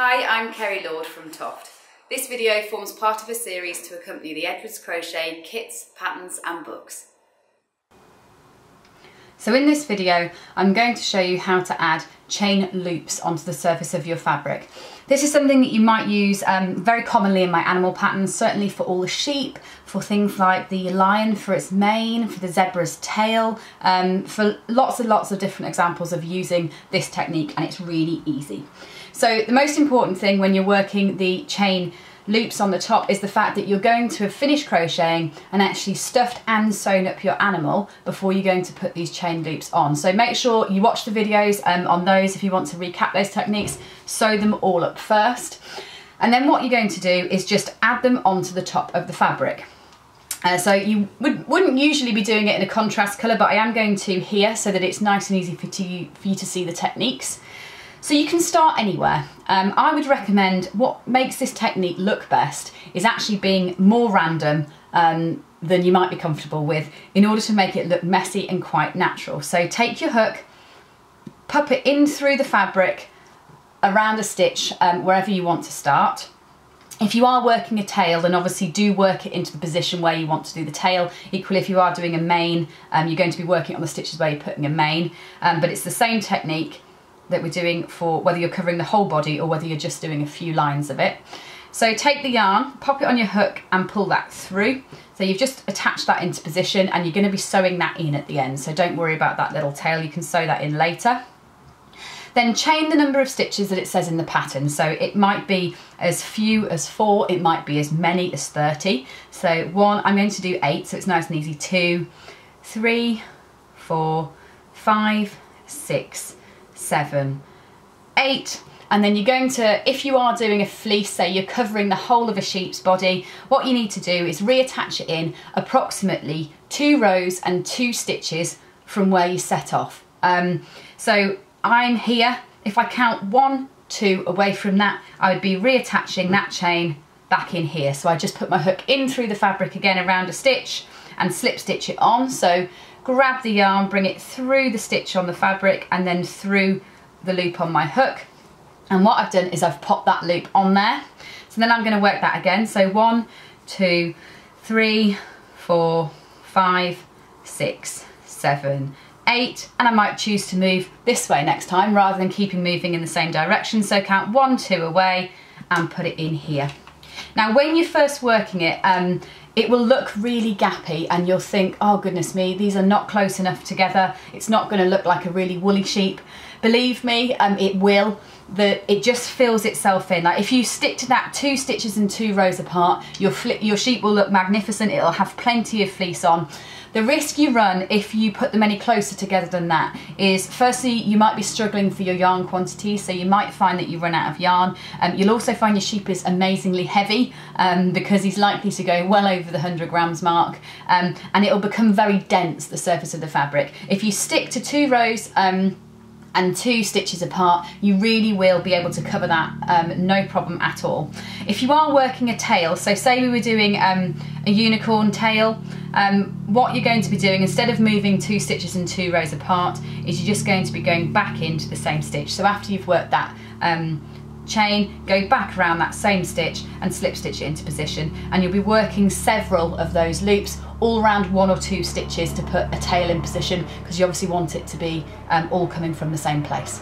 Hi, I'm Kerry Lord from TOFT. This video forms part of a series to accompany the Edwards Crochet kits, patterns and books. So in this video, I'm going to show you how to add chain loops onto the surface of your fabric. This is something that you might use very commonly in my animal patterns, certainly for all the sheep, for things like the lion for its mane, for the zebra's tail, for lots and lots of different examples of using this technique, and it's really easy. So the most important thing when you're working the chain loops on the top is the fact that you're going to have finished crocheting and actually stuffed and sewn up your animal before you're going to put these chain loops on. So make sure you watch the videos on those if you want to recap those techniques. Sew them all up first, and then what you're going to do is just add them onto the top of the fabric. So you wouldn't usually be doing it in a contrast colour, but I am going to here so that it's nice and easy for you to see the techniques. So you can start anywhere. I would recommend what makes this technique look best is actually being more random than you might be comfortable with in order to make it look messy and quite natural. So take your hook, pop it in through the fabric around a stitch wherever you want to start. If you are working a tail, then obviously do work it into the position where you want to do the tail. Equally, if you are doing a mane, you're going to be working on the stitches where you're putting a mane, but it's the same technique that we're doing for whether you're covering the whole body or whether you're just doing a few lines of it. So take the yarn, pop it on your hook and pull that through. So you've just attached that into position and you're going to be sewing that in at the end. So don't worry about that little tail, you can sew that in later. Then chain the number of stitches that it says in the pattern. So it might be as few as 4, it might be as many as 30. So 1, I'm going to do 8, so it's nice and easy. 2, 3, 4, 5, 6, 7, 8, and then you're going to, if you are doing a fleece, say you're covering the whole of a sheep's body, what you need to do is reattach it in approximately 2 rows and 2 stitches from where you set off. So I'm here, if I count 1, 2 away from that, I would be reattaching that chain back in here. So I just put my hook in through the fabric again around a stitch and slip stitch it on. So grab the yarn, bring it through the stitch on the fabric and then through the loop on my hook. And what I've done is I've popped that loop on there. So then I'm going to work that again. So 1, 2, 3, 4, 5, 6, 7, 8. And I might choose to move this way next time rather than keeping moving in the same direction. So count 1, 2 away and put it in here. Now when you're first working it will look really gappy and you'll think, oh goodness me, these are not close enough together. It's not going to look like a really woolly sheep. Believe me, it will. It just fills itself in. Like if you stick to that 2 stitches and 2 rows apart, your sheep will look magnificent. It'll have plenty of fleece on. The risk you run if you put them any closer together than that is, firstly, you might be struggling for your yarn quantity, so you might find that you run out of yarn. You'll also find your sheep is amazingly heavy because he's likely to go well over the 100 grams mark, and it'll become very dense, the surface of the fabric. If you stick to 2 rows and 2 stitches apart, you really will be able to cover that no problem at all. If you are working a tail, so say we were doing a unicorn tail, what you're going to be doing, instead of moving 2 stitches and 2 rows apart, is you're just going to be going back into the same stitch. So after you've worked that chain, go back around that same stitch and slip stitch it into position, and you'll be working several of those loops all around 1 or 2 stitches to put a tail in position, because you obviously want it to be all coming from the same place.